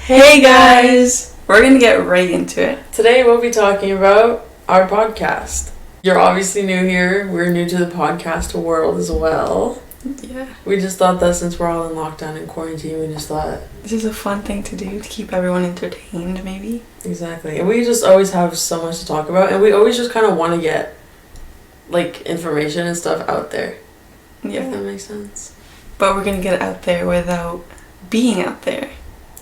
Hey guys! We're gonna get right into it. Today we'll be talking about our podcast. You're obviously new here. We're new to the podcast world as well. Yeah. We just thought that since we're all in lockdown and quarantine, we just thought... This is a fun thing to do to keep everyone entertained, maybe. Exactly. And we just always have so much to talk about. And we always just kind of want to get, information and stuff out there. Yeah. If that makes sense. But we're gonna get it out there without being out there.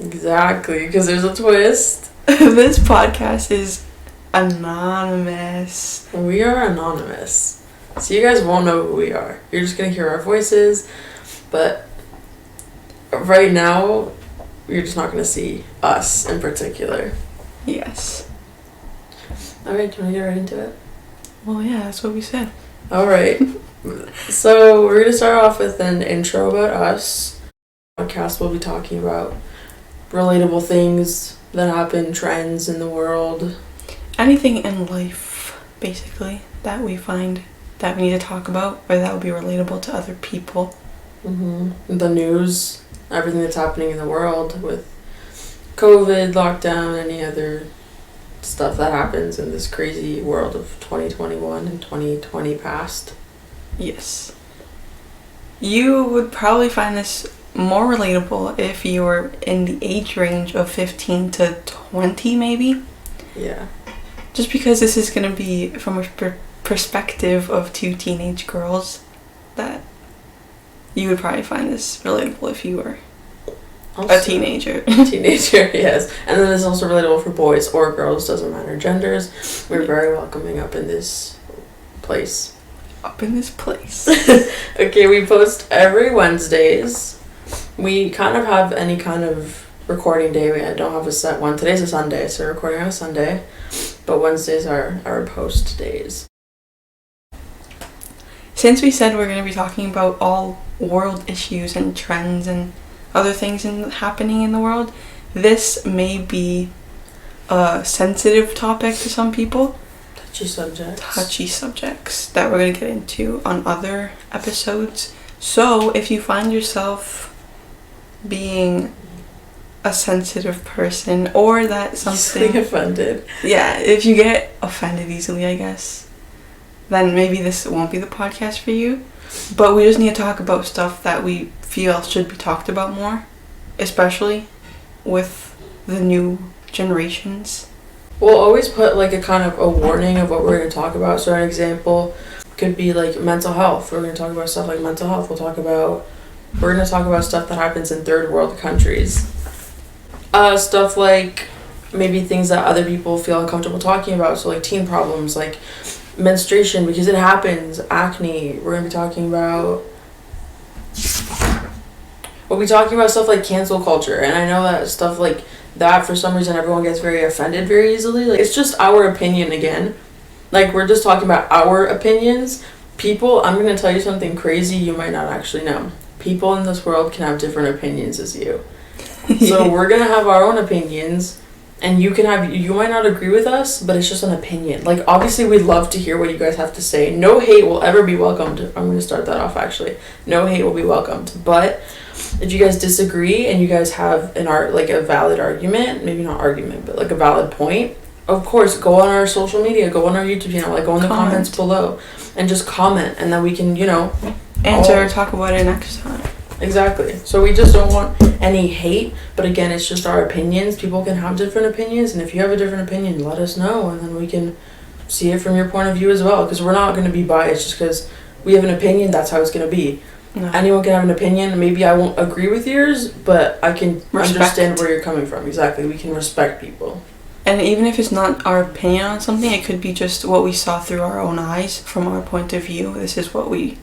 Exactly. Because there's a twist. This podcast is anonymous. We are anonymous. So you guys won't know who we are. You're just going to hear our voices. But right now, you're just not going to see us in particular. Yes. Alright, do you want to get right into it? Well, yeah, that's what we said. Alright. So we're going to start off with an intro about us. Podcast will be talking about relatable things that happen, trends in the world. Anything in life, basically, that we find that we need to talk about or that would be relatable to other people. The news, everything that's happening in the world with COVID, lockdown, any other stuff that happens in this crazy world of 2021 and 2020 past. Yes. You would probably find this more relatable if you were in the age range of 15 to 20, maybe. Yeah. Just because this is going to be from a perspective of two teenage girls, that you would probably find this relatable if you were Also, a teenager. Teenager, yes. And then it's also relatable for boys or girls, doesn't matter genders. We're very welcoming up in this place. Up in this place. Okay, we post every Wednesdays. We kind of have any kind of recording day. We don't have a set one. Today's a Sunday, so we're recording on a Sunday. But Wednesdays are our post days. Since we said we're going to be talking about all world issues and trends and other things happening in the world, this may be a sensitive topic to some people. Touchy subjects that we're going to get into on other episodes. So if you find yourself being a sensitive person or that something... offended. Yeah, if you get offended easily, I guess, then maybe this won't be the podcast for you. But we just need to talk about stuff that we feel should be talked about more, especially with the new generations. We'll always put a kind of a warning of what we're going to talk about. So an example could be mental health. We're going to talk about stuff like mental health. We're going to talk about stuff that happens in third world countries. Stuff like maybe things that other people feel uncomfortable talking about. So teen problems, menstruation, because it happens, acne. We're going to be talking about... We'll be talking about stuff like cancel culture. And I know that stuff like that, for some reason, everyone gets very offended very easily. It's just our opinion again. We're just talking about our opinions. People, I'm going to tell you something crazy you might not actually know. People in this world can have different opinions as you. So we're going to have our own opinions, and you might not agree with us, but it's just an opinion. Obviously, we'd love to hear what you guys have to say. No hate will ever be welcomed. I'm going to start that off, actually. No hate will be welcomed. But if you guys disagree and you guys have a valid argument, maybe not argument, but a valid point, of course, go on our social media, go on our YouTube channel, go in the comments below, and just comment, and then we can, answer or talk about it next time. Exactly. So we just don't want any hate, but again, it's just our opinions. People can have different opinions, and if you have a different opinion, let us know, and then we can see it from your point of view as well, because we're not going to be biased just because we have an opinion. That's how it's going to be. No. Anyone can have an opinion. Maybe I won't agree with yours, but I can understand where you're coming from. Exactly. We can respect people. And even if it's not our opinion on something, it could be just what we saw through our own eyes, from our point of view. This is what we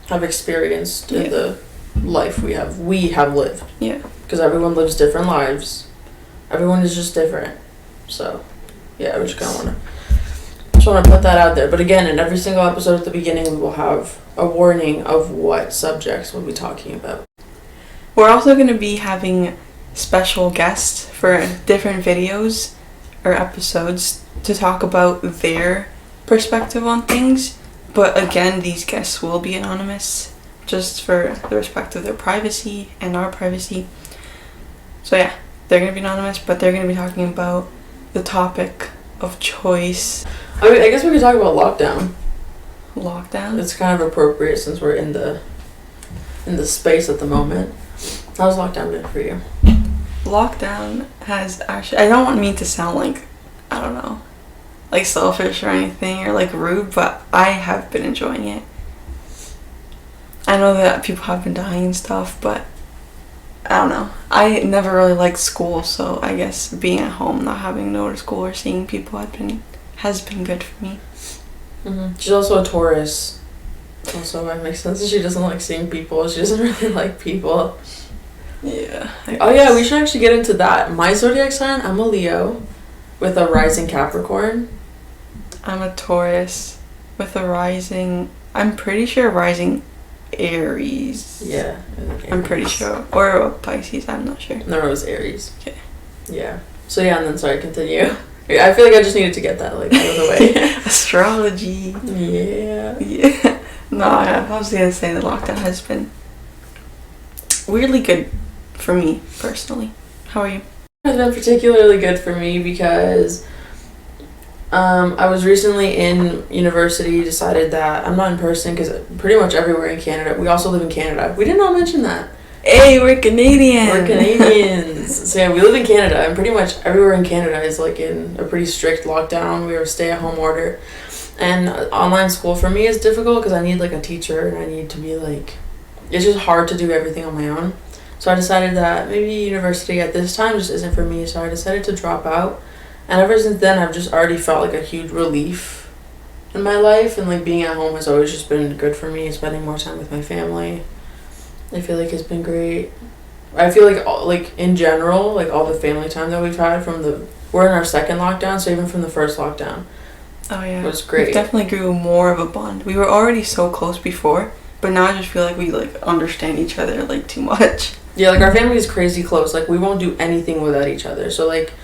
have experienced in the life we have lived. Yeah. Because everyone lives different lives. Everyone is just different. So, yeah, we just kind of want to put that out there. But again, in every single episode at the beginning, we will have a warning of what subjects we'll be talking about. We're also going to be having special guests for different videos or episodes to talk about their perspective on things. But again, these guests will be anonymous, just for the respect of their privacy and our privacy. So yeah, they're going to be anonymous, but they're going to be talking about the topic of choice. I mean, I guess we could talk about lockdown. Lockdown? It's kind of appropriate since we're in the space at the moment. How's lockdown been for you? Lockdown has actually, I don't mean to sound like, I don't know, like selfish or anything or like rude, but I have been enjoying it. I know that people have been dying and stuff, but I don't know. I never really liked school, so I guess being at home, not having to go to school or seeing people has been good for me. Mm-hmm. She's also a Taurus. Also, that makes sense. She doesn't like seeing people. She doesn't really like people. Yeah. Oh yeah, we should actually get into that. My zodiac sign, I'm a Leo with a rising Capricorn. I'm a Taurus with a rising, I'm pretty sure rising Aries. Yeah. I'm pretty sure. Or a Pisces, I'm not sure. No, it was Aries. Okay. Yeah. So yeah, and then sorry, continue. I feel like I just needed to get that like out of the way. Astrology. Yeah. Yeah. No, I was gonna say the lockdown has been weirdly good for me personally. How are you? It's been particularly good for me because I was recently in university, decided that I'm not in person because pretty much everywhere in Canada. We also live in Canada. We did not mention that. Hey, we're Canadian. We're Canadians. So yeah, we live in Canada, and pretty much everywhere in Canada is like in a pretty strict lockdown. We have a stay-at-home order. And online school for me is difficult because I need like a teacher and I need to be like, it's just hard to do everything on my own. So I decided that maybe university at this time just isn't for me. So I decided to drop out. And ever since then, I've just already felt like a huge relief in my life. And like being at home has always just been good for me. Spending more time with my family, I feel like it's been great. I feel like in general, like all the family time that we've had we're in our second lockdown. So even from the first lockdown. Oh yeah. It was great. We definitely grew more of a bond. We were already so close before, but now I just feel like we like understand each other like too much. Yeah, like our family is crazy close. Like we won't do anything without each other. So like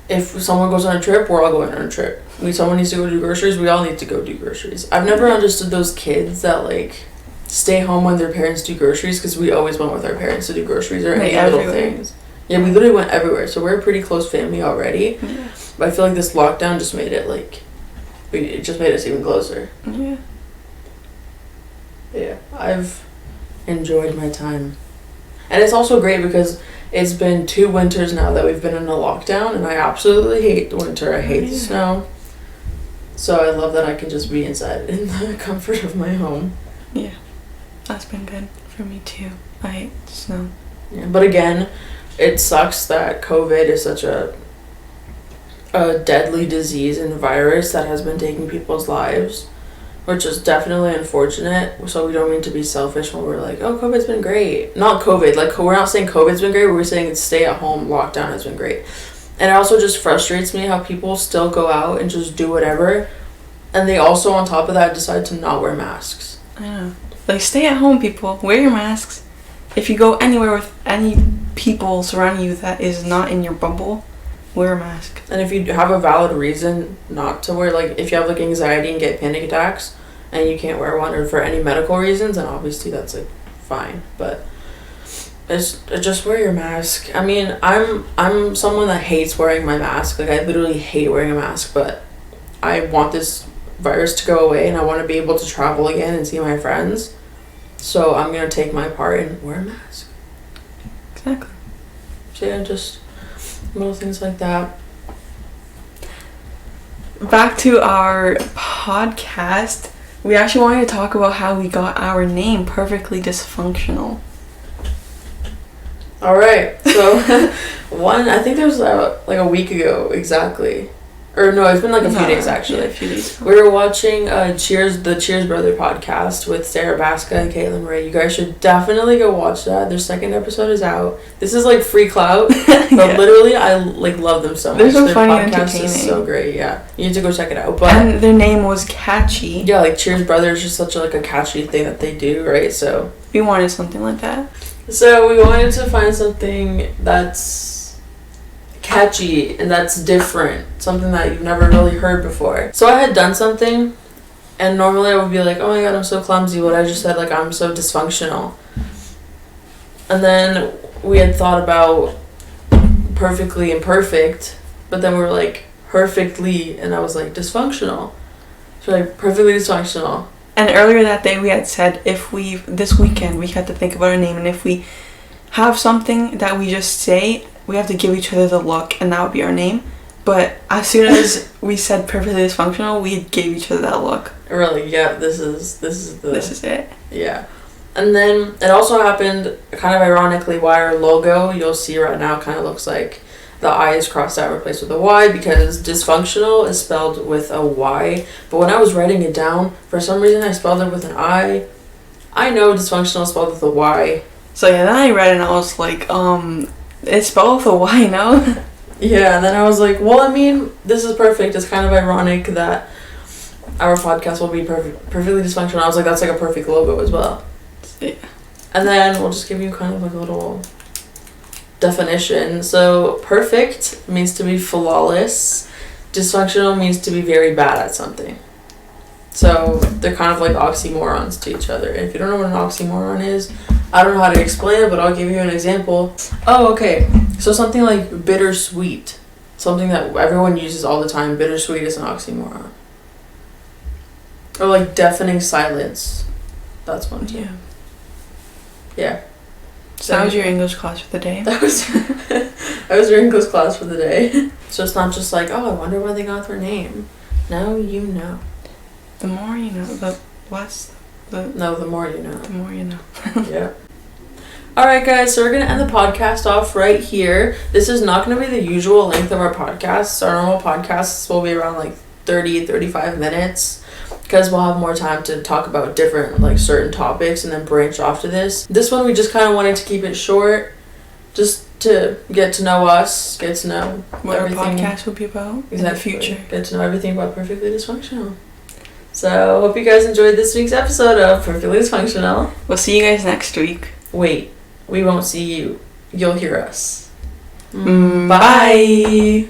if someone goes on a trip, we're all going on a trip. Someone needs to go do groceries, we all need to go do groceries. I've never understood those kids that like stay home when their parents do groceries because we always went with our parents to do groceries or any little things. Yeah, we literally went everywhere. So we're a pretty close family already. Yeah. But I feel like this lockdown just made it like it just made us even closer. Yeah. Yeah, I've enjoyed my time. And it's also great because it's been 2 winters now that we've been in a lockdown, and I absolutely hate the winter. I hate the snow. So I love that I can just be inside in the comfort of my home. Yeah. That's been good for me too. I hate the snow. Yeah, but again, it sucks that COVID is such a deadly disease and virus that has been taking people's lives, which is definitely unfortunate. So we don't mean to be selfish when we're like, oh, COVID's been great. Not COVID. Like, we're not saying COVID's been great. We're saying it's stay-at-home lockdown has been great. And it also just frustrates me how people still go out and just do whatever. And they also, on top of that, decide to not wear masks. I know. Like, stay at home, people. Wear your masks. If you go anywhere with any people surrounding you that is not in your bubble, wear a mask. And if you have a valid reason not to wear, like if you have like anxiety and get panic attacks and you can't wear one, or for any medical reasons, then obviously that's like fine. But it's just wear your mask. I mean, I'm someone that hates wearing my mask. Like I literally hate wearing a mask, but I want this virus to go away and I want to be able to travel again and see my friends. So I'm gonna take my part and wear a mask. Exactly. So yeah, just little things like that. Back to our podcast. We actually wanted to talk about how we got our name, Perfectly Dysfunctional. All right. So I think there was like a week ago exactly. Or no, it's been like a few days actually. Yeah, a few days ago. We were watching the Cheers Brother podcast with Sarah Baska and Caitlin Ray. You guys should definitely go watch that. Their second episode is out. This is like free clout, but Yeah. Literally I like love them so much. They're so Their funny and podcast entertaining. is so great. Yeah, you need to go check it out. But And their name was catchy. yeah, like Cheers Brother is just such a catchy thing that they do, right? So We wanted something like that. we wanted to find something that's catchy and that's different, something that you've never really heard before. So I had done something, and normally I would be like, oh my god, I'm so clumsy, but I just said like I'm so dysfunctional. And then we had thought about perfectly imperfect, but then we're like perfectly, and I was like dysfunctional. So like perfectly dysfunctional. And earlier that day we had said this weekend we had to think about our name, and if we have something that we just say, we have to give each other the look, and that would be our name. But as soon as we said perfectly dysfunctional, we gave each other that look. Really, yeah, this is it. Yeah. And then it also happened kind of ironically why our logo, you'll see right now, kind of looks like the I is crossed out, replaced with a Y, because dysfunctional is spelled with a Y. But when I was writing it down, for some reason I spelled it with an I. I know dysfunctional is spelled with a Y. So yeah, then I read it and I was like, it's spelled with a Y, no? Yeah, and then I was like, well, I mean, this is perfect. It's kind of ironic that our podcast will be perfectly dysfunctional. I was like, that's like a perfect logo as well. Yeah. And then we'll just give you kind of like a little definition. So perfect means to be flawless. Dysfunctional means to be very bad at something. So they're kind of like oxymorons to each other. And if you don't know what an oxymoron is, I don't know how to explain it, but I'll give you an example. Oh, okay. So something like bittersweet. Something that everyone uses all the time. Bittersweet is an oxymoron. Or like deafening silence. That's one too. Yeah. Yeah. So that was your English class for the day? That was your English class for the day. So it's not just like, oh, I wonder where they got their name. No, you know. The more you know, the less No, the more you know. The more you know. Yeah. Alright guys, so we're going to end the podcast off right here. This is not going to be the usual length of our podcasts. Our normal podcasts will be around like 30-35 minutes, because we'll have more time to talk about different like certain topics and then branch off to this. This one we just kind of wanted to keep it short, just to get to know us, get to know what everything. our podcast will be about in the future. Get to know everything about Perfectly Dysfunctional. So, hope you guys enjoyed this week's episode of Perfectly Dysfunctional. We'll see you guys next week. Wait, we won't see you. You'll hear us. Bye!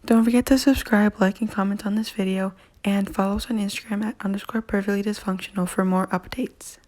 Don't forget to subscribe, like, and comment on this video, and follow us on Instagram at _perfectlydysfunctional for more updates.